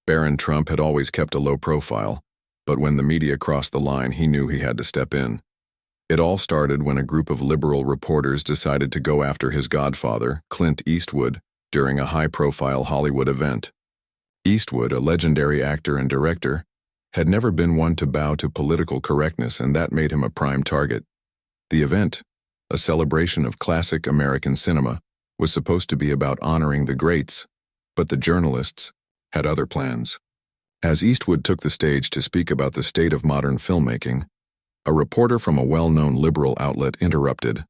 Barron Trump had always kept a low profile, but when the media crossed the line, he knew he had to step in. It all started when a group of liberal reporters decided to go after his godfather, Clint Eastwood, during a high-profile Hollywood event. Eastwood, a legendary actor and director, had never been one to bow to political correctness, and that made him a prime target. The event, a celebration of classic American cinema, was supposed to be about honoring the greats, but the journalists had other plans. As Eastwood took the stage to speak about the state of modern filmmaking, a reporter from a well-known liberal outlet interrupted.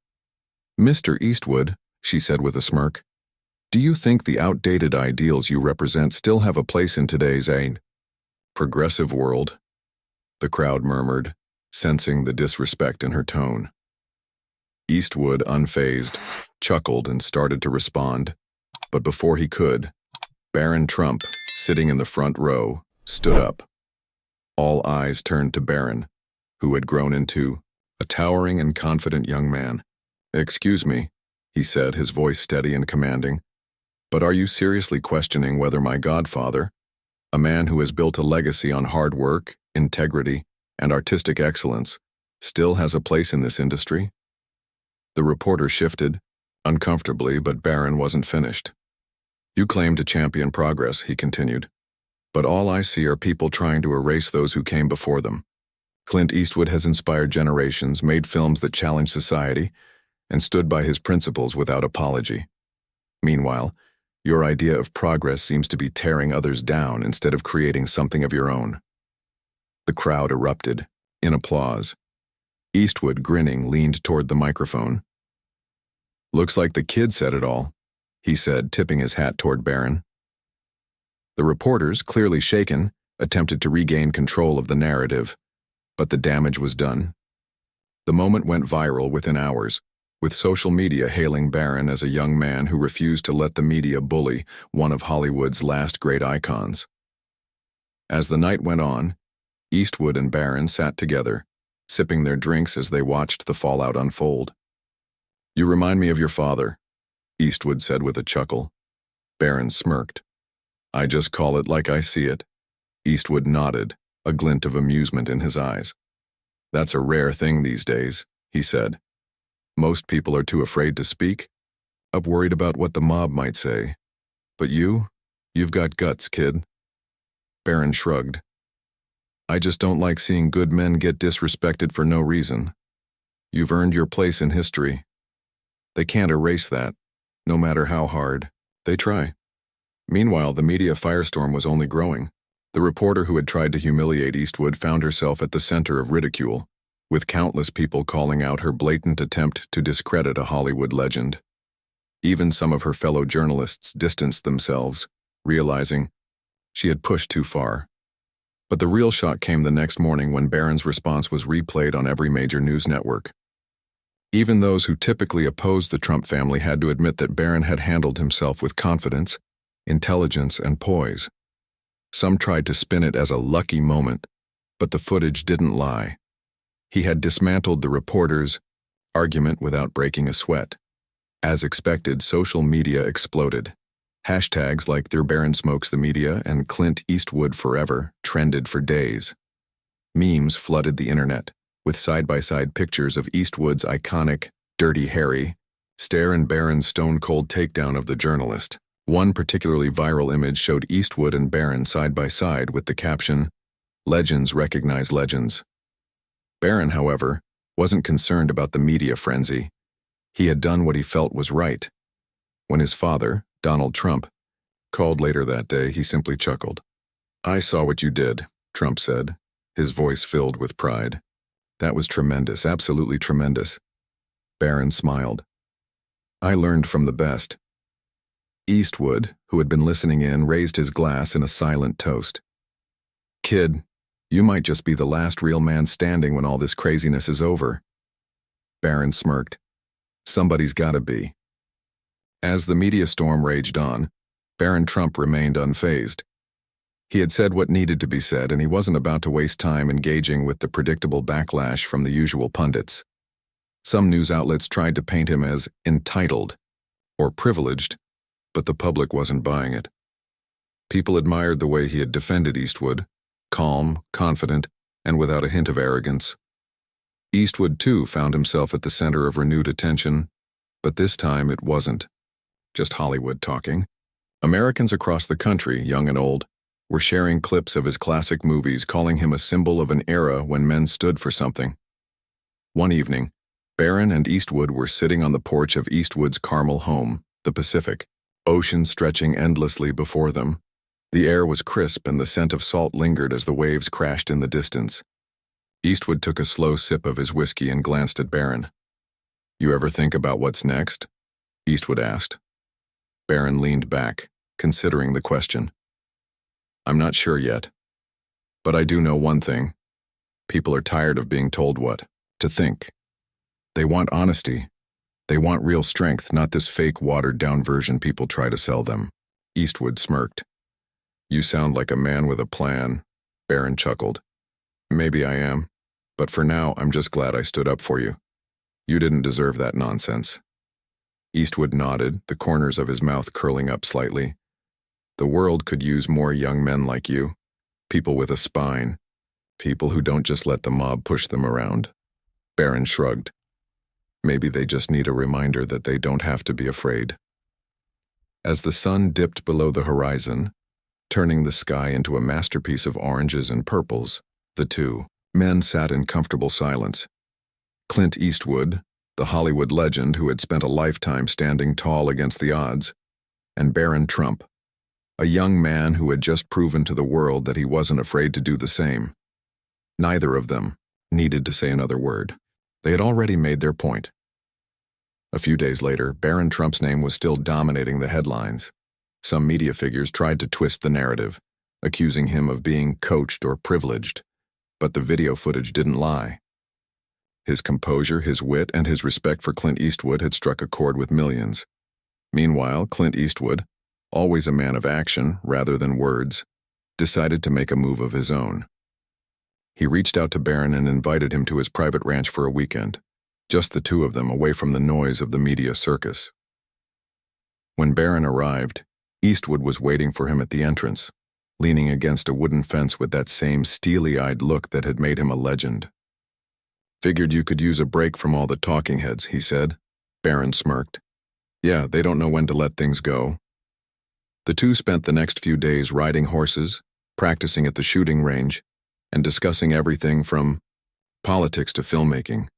"Mr. Eastwood," she said with a smirk, "do you think the outdated ideals you represent still have a place in today's progressive world?" The crowd murmured, sensing the disrespect in her tone. Eastwood, unfazed, chuckled and started to respond, but before he could, Barron Trump, sitting in the front row, stood up. All eyes turned to Barron, who had grown into a towering and confident young man. "Excuse me," he said, his voice steady and commanding, "but are you seriously questioning whether my godfather, a man who has built a legacy on hard work, integrity, and artistic excellence, still has a place in this industry?" The reporter shifted, uncomfortably, but Barron wasn't finished. "You claim to champion progress," he continued, "but all I see are people trying to erase those who came before them. Clint Eastwood has inspired generations, made films that challenge society, and stood by his principles without apology. Meanwhile, your idea of progress seems to be tearing others down instead of creating something of your own." The crowd erupted, in applause. Eastwood, grinning, leaned toward the microphone. "Looks like the kid said it all," he said, tipping his hat toward Barron. The reporters, clearly shaken, attempted to regain control of the narrative, but the damage was done. The moment went viral within hours, with social media hailing Barron as a young man who refused to let the media bully one of Hollywood's last great icons. As the night went on, Eastwood and Barron sat together, sipping their drinks as they watched the fallout unfold. "You remind me of your father," Eastwood said with a chuckle. Barron smirked. "I just call it like I see it." Eastwood nodded, a glint of amusement in his eyes. "That's a rare thing these days," he said. "Most people are too afraid to speak, up worried about what the mob might say. But you've got guts, kid." Barron shrugged. "I just don't like seeing good men get disrespected for no reason. You've earned your place in history. They can't erase that, no matter how hard they try." Meanwhile, the media firestorm was only growing. The reporter who had tried to humiliate Eastwood found herself at the center of ridicule, with countless people calling out her blatant attempt to discredit a Hollywood legend. Even some of her fellow journalists distanced themselves, realizing she had pushed too far. But the real shock came the next morning when Barron's response was replayed on every major news network. Even those who typically opposed the Trump family had to admit that Barron had handled himself with confidence, intelligence, and poise. Some tried to spin it as a lucky moment, but the footage didn't lie. He had dismantled the reporter's argument without breaking a sweat. As expected, social media exploded. Hashtags like "Barron smokes the media" and "Clint Eastwood forever" trended for days. Memes flooded the internet, with side-by-side pictures of Eastwood's iconic Dirty Harry stare and Barron's stone-cold takedown of the journalist. One particularly viral image showed Eastwood and Barron side by side with the caption, "Legends recognize legends." Barron, however, wasn't concerned about the media frenzy. He had done what he felt was right. When his father, Donald Trump, called later that day, he simply chuckled. "I saw what you did," Trump said, his voice filled with pride. "That was tremendous, absolutely tremendous." Barron smiled. "I learned from the best." Eastwood, who had been listening in, raised his glass in a silent toast. "Kid, you might just be the last real man standing when all this craziness is over." Barron smirked. "Somebody's gotta be." As the media storm raged on, Barron Trump remained unfazed. He had said what needed to be said, and he wasn't about to waste time engaging with the predictable backlash from the usual pundits. Some news outlets tried to paint him as entitled or privileged, but the public wasn't buying it. People admired the way he had defended Eastwood, calm, confident, and without a hint of arrogance. Eastwood, too, found himself at the center of renewed attention, but this time it wasn't just Hollywood talking. Americans across the country, young and old, were sharing clips of his classic movies, calling him a symbol of an era when men stood for something. One evening, Barron and Eastwood were sitting on the porch of Eastwood's Carmel home, the Pacific, ocean stretching endlessly before them. The air was crisp and the scent of salt lingered as the waves crashed in the distance. Eastwood took a slow sip of his whiskey and glanced at Barron. "You ever think about what's next?" Eastwood asked. Barron leaned back, considering the question. "I'm not sure yet. But I do know one thing. People are tired of being told what to think. They want honesty. They want real strength, not this fake, watered-down version people try to sell them." Eastwood smirked. "You sound like a man with a plan." Barron chuckled. "Maybe I am, but for now I'm just glad I stood up for you. You didn't deserve that nonsense." Eastwood nodded, the corners of his mouth curling up slightly. "The world could use more young men like you, people with a spine, people who don't just let the mob push them around." Barron shrugged. "Maybe they just need a reminder that they don't have to be afraid." As the sun dipped below the horizon, turning the sky into a masterpiece of oranges and purples, the two men sat in comfortable silence. Clint Eastwood, the Hollywood legend who had spent a lifetime standing tall against the odds, and Barron Trump, a young man who had just proven to the world that he wasn't afraid to do the same. Neither of them needed to say another word. They had already made their point. A few days later, Barron Trump's name was still dominating the headlines. Some media figures tried to twist the narrative, accusing him of being coached or privileged, but the video footage didn't lie. His composure, his wit, and his respect for Clint Eastwood had struck a chord with millions. Meanwhile, Clint Eastwood, always a man of action rather than words, decided to make a move of his own. He reached out to Barron and invited him to his private ranch for a weekend, just the two of them away from the noise of the media circus. When Barron arrived, Eastwood was waiting for him at the entrance, leaning against a wooden fence with that same steely-eyed look that had made him a legend. "Figured you could use a break from all the talking heads," he said. Barron smirked. "Yeah, they don't know when to let things go." The two spent the next few days riding horses, practicing at the shooting range, and discussing everything from politics to filmmaking.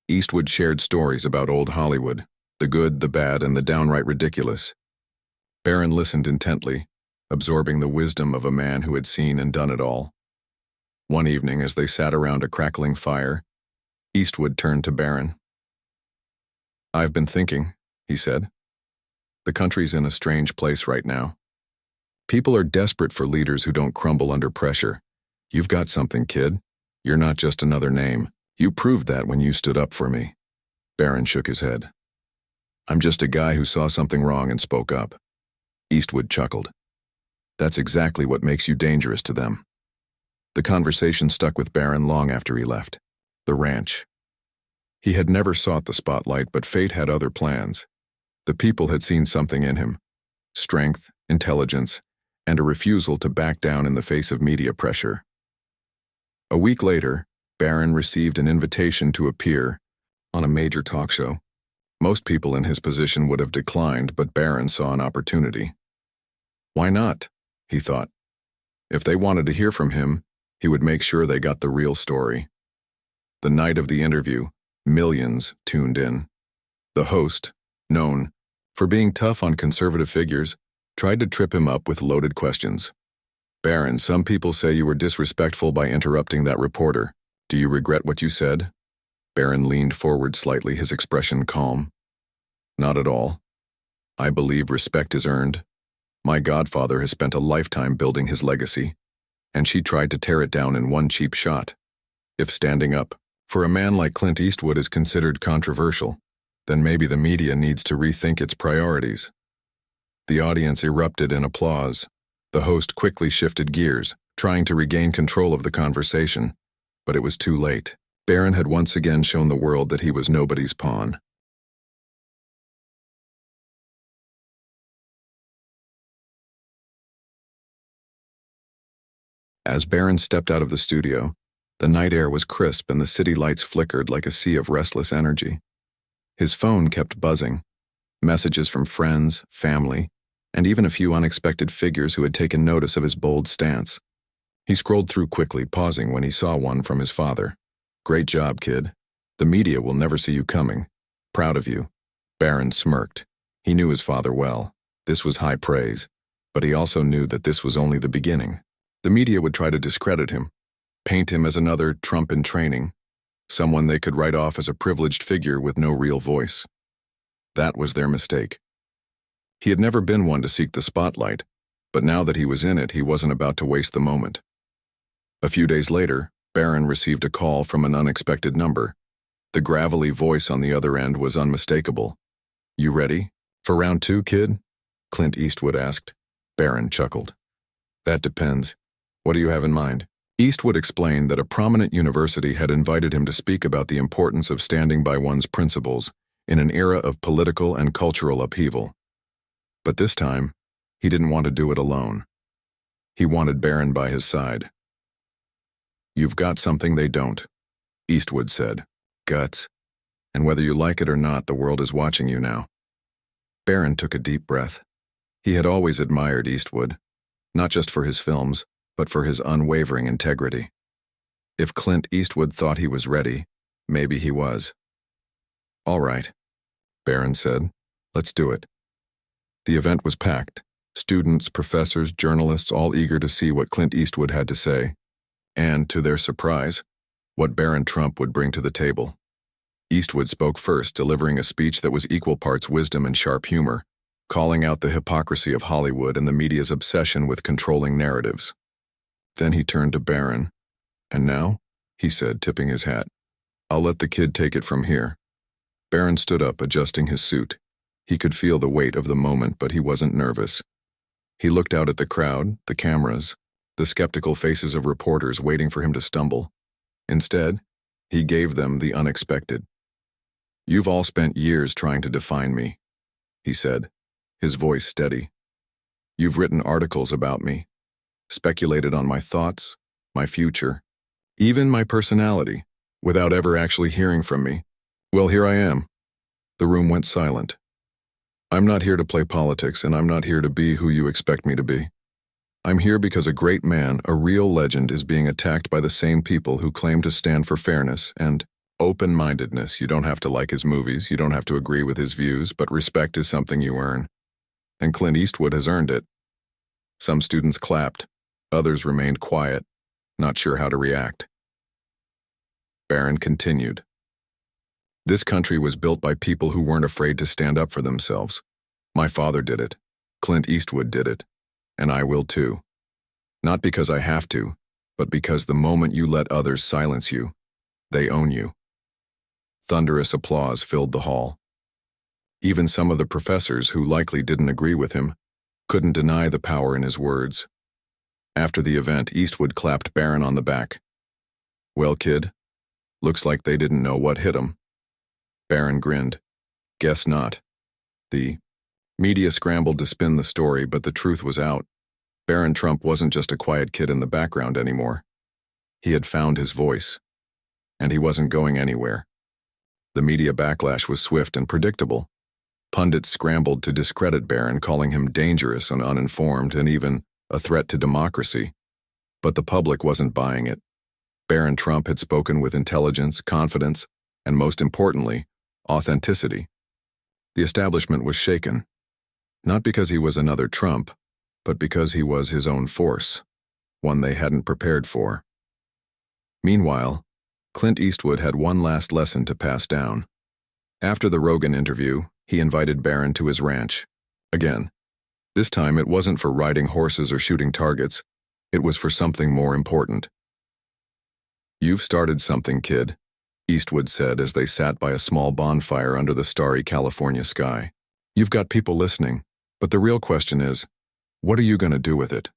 Eastwood shared stories about old Hollywood, the good, the bad, and the downright ridiculous. Barron listened intently, absorbing the wisdom of a man who had seen and done it all. One evening, as they sat around a crackling fire, Eastwood turned to Barron. "I've been thinking," he said. "The country's in a strange place right now. People are desperate for leaders who don't crumble under pressure. You've got something, kid. You're not just another name. You proved that when you stood up for me." Barron shook his head. "I'm just a guy who saw something wrong and spoke up." Eastwood chuckled. "That's exactly what makes you dangerous to them." The conversation stuck with Barron long after he left. The ranch. He had never sought the spotlight, but fate had other plans. The people had seen something in him: strength, intelligence, and a refusal to back down in the face of media pressure. A week later, Barron received an invitation to appear on a major talk show. Most people in his position would have declined, but Barron saw an opportunity. Why not? He thought. If they wanted to hear from him, he would make sure they got the real story. The night of the interview, millions tuned in. The host, known for being tough on conservative figures, tried to trip him up with loaded questions. "Barron, some people say you were disrespectful by interrupting that reporter. Do you regret what you said?" Barron leaned forward slightly, his expression calm. "Not at all. I believe respect is earned. My godfather has spent a lifetime building his legacy, and she tried to tear it down in one cheap shot. If standing up for a man like Clint Eastwood is considered controversial, then maybe the media needs to rethink its priorities." The audience erupted in applause. The host quickly shifted gears, trying to regain control of the conversation, but it was too late. Barron had once again shown the world that he was nobody's pawn. As Barron stepped out of the studio, the night air was crisp and the city lights flickered like a sea of restless energy. His phone kept buzzing, messages from friends, family, and even a few unexpected figures who had taken notice of his bold stance. He scrolled through quickly, pausing when he saw one from his father. "Great job, kid. The media will never see you coming. Proud of you." Barron smirked. He knew his father well. This was high praise, but he also knew that this was only the beginning. The media would try to discredit him, paint him as another Trump in training, someone they could write off as a privileged figure with no real voice. That was their mistake. He had never been one to seek the spotlight, but now that he was in it, he wasn't about to waste the moment. A few days later, Barron received a call from an unexpected number. The gravelly voice on the other end was unmistakable. "You ready for round 2, kid?" Clint Eastwood asked. Barron chuckled. "That depends. What do you have in mind?" Eastwood explained that a prominent university had invited him to speak about the importance of standing by one's principles in an era of political and cultural upheaval. But this time, he didn't want to do it alone. He wanted Barron by his side. "You've got something they don't," Eastwood said. "Guts. And whether you like it or not, the world is watching you now." Barron took a deep breath. He had always admired Eastwood, not just for his films, but for his unwavering integrity. If Clint Eastwood thought he was ready, maybe he was. "All right," Barron said. "Let's do it." The event was packed. Students, professors, journalists, all eager to see what Clint Eastwood had to say, and, to their surprise, what Barron Trump would bring to the table. Eastwood spoke first, delivering a speech that was equal parts wisdom and sharp humor, calling out the hypocrisy of Hollywood and the media's obsession with controlling narratives. Then he turned to Barron. "And now," he said, tipping his hat, "I'll let the kid take it from here." Barron stood up, adjusting his suit. He could feel the weight of the moment, but he wasn't nervous. He looked out at the crowd, the cameras, the skeptical faces of reporters waiting for him to stumble. Instead, he gave them the unexpected. "You've all spent years trying to define me," he said, his voice steady. "You've written articles about me, speculated on my thoughts, my future, even my personality, without ever actually hearing from me. Well, here I am." The room went silent. "I'm not here to play politics, and I'm not here to be who you expect me to be. I'm here because a great man, a real legend, is being attacked by the same people who claim to stand for fairness and open-mindedness. You don't have to like his movies, you don't have to agree with his views, but respect is something you earn. And Clint Eastwood has earned it." Some students clapped. Others remained quiet, not sure how to react. Barron continued. "This country was built by people who weren't afraid to stand up for themselves. My father did it. Clint Eastwood did it. And I will too. Not because I have to, but because the moment you let others silence you, they own you." Thunderous applause filled the hall. Even some of the professors, who likely didn't agree with him, couldn't deny the power in his words. After the event, Eastwood clapped Barron on the back. "Well, kid, looks like they didn't know what hit 'em." Barron grinned. "Guess not." The media scrambled to spin the story, but the truth was out. Barron Trump wasn't just a quiet kid in the background anymore. He had found his voice, and he wasn't going anywhere. The media backlash was swift and predictable. Pundits scrambled to discredit Barron, calling him dangerous and uninformed and even a threat to democracy. But the public wasn't buying it. Barron Trump had spoken with intelligence, confidence, and most importantly, authenticity. The establishment was shaken, not because he was another Trump, but because he was his own force, one they hadn't prepared for. Meanwhile, Clint Eastwood had one last lesson to pass down. After the Rogan interview, he invited Barron to his ranch. Again, this time it wasn't for riding horses or shooting targets, it was for something more important. "You've started something, kid," Eastwood said as they sat by a small bonfire under the starry California sky. "You've got people listening, but the real question is, what are you going to do with it?"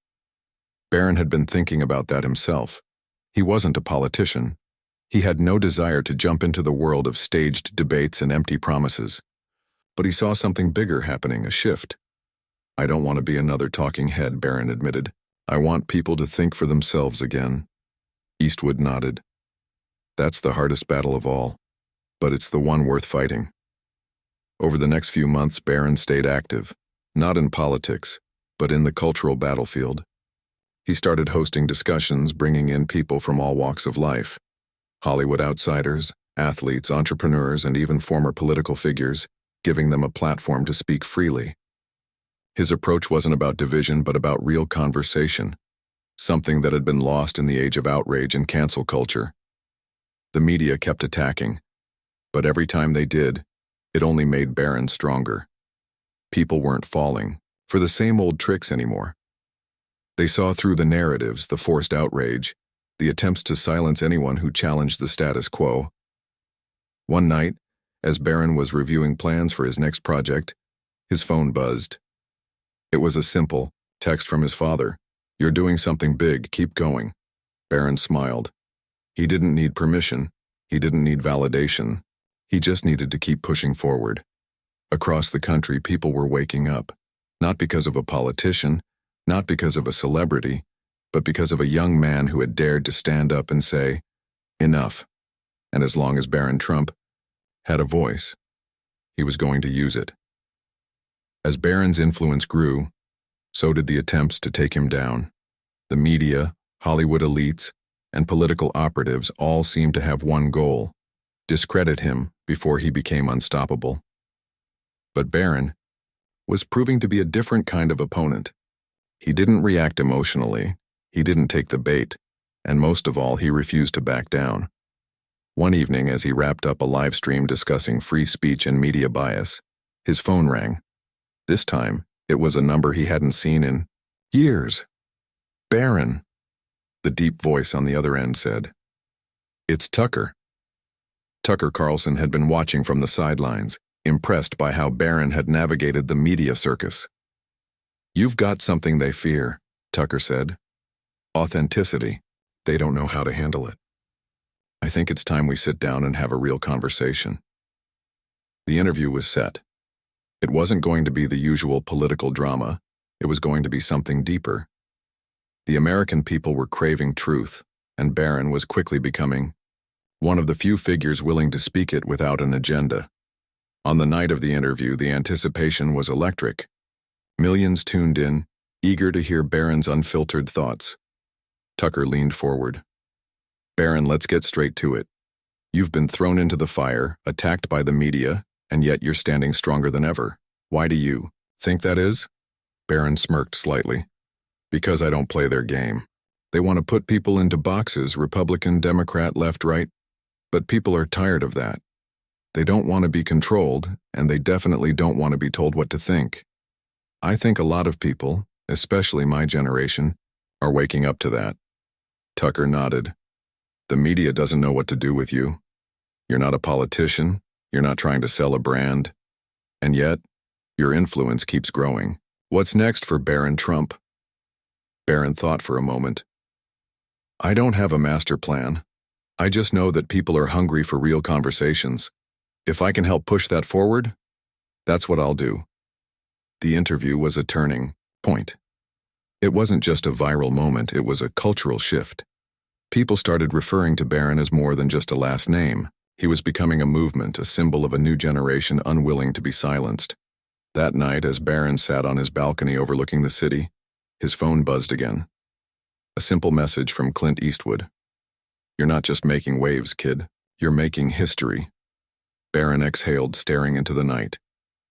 Barron had been thinking about that himself. He wasn't a politician. He had no desire to jump into the world of staged debates and empty promises. But he saw something bigger happening, a shift. "I don't want to be another talking head," Barron admitted. I want people to think for themselves again. Eastwood nodded. That's the hardest battle of all, but it's the one worth fighting. Over the next few months, Barron stayed active, not in politics, but in the cultural battlefield. He started hosting discussions, bringing in people from all walks of life: Hollywood outsiders, athletes, entrepreneurs, and even former political figures, giving them a platform to speak freely. His approach wasn't about division, but about real conversation, something that had been lost in the age of outrage and cancel culture. The media kept attacking, but every time they did, it only made Barron stronger. People weren't falling for the same old tricks anymore. They saw through the narratives, the forced outrage, the attempts to silence anyone who challenged the status quo. One night, as Barron was reviewing plans for his next project, his phone buzzed. It was a simple text from his father. "You're doing something big, keep going." Barron smiled. He didn't need permission. He didn't need validation. He just needed to keep pushing forward. Across the country, people were waking up, not because of a politician, not because of a celebrity, but because of a young man who had dared to stand up and say, "Enough." And as long as Barron Trump had a voice, he was going to use it. As Barron's influence grew, so did the attempts to take him down. The media, Hollywood elites, and political operatives all seemed to have one goal: discredit him before he became unstoppable. But Barron was proving to be a different kind of opponent. He didn't react emotionally, he didn't take the bait, and most of all, he refused to back down. One evening, as he wrapped up a live stream discussing free speech and media bias, his phone rang. This time, it was a number he hadn't seen in years. "Barron," the deep voice on the other end said. "It's Tucker." Tucker Carlson had been watching from the sidelines, impressed by how Barron had navigated the media circus. "You've got something they fear," Tucker said. "Authenticity. They don't know how to handle it. I think it's time we sit down and have a real conversation." The interview was set. It wasn't going to be the usual political drama. It was going to be something deeper. The American people were craving truth, and Barron was quickly becoming one of the few figures willing to speak it without an agenda. On the night of the interview, the anticipation was electric. Millions tuned in, eager to hear Barron's unfiltered thoughts. Tucker leaned forward. "Barron, let's get straight to it. You've been thrown into the fire, attacked by the media, and yet you're standing stronger than ever. Why do you think that is?" Barron smirked slightly. "Because I don't play their game. They want to put people into boxes, Republican, Democrat, left, right. But people are tired of that. They don't want to be controlled, and they definitely don't want to be told what to think. I think a lot of people, especially my generation, are waking up to that." Tucker nodded. "The media doesn't know what to do with you. You're not a politician. You're not trying to sell a brand. And yet, your influence keeps growing. What's next for Barron Trump?" Barron thought for a moment. "I don't have a master plan. I just know that people are hungry for real conversations. If I can help push that forward, that's what I'll do." The interview was a turning point. It wasn't just a viral moment, it was a cultural shift. People started referring to Barron as more than just a last name. He was becoming a movement, a symbol of a new generation unwilling to be silenced. That night, as Barron sat on his balcony overlooking the city, his phone buzzed again. A simple message from Clint Eastwood. "You're not just making waves, kid. You're making history." Barron exhaled, staring into the night.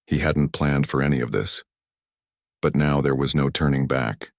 He hadn't planned for any of this. But now there was no turning back.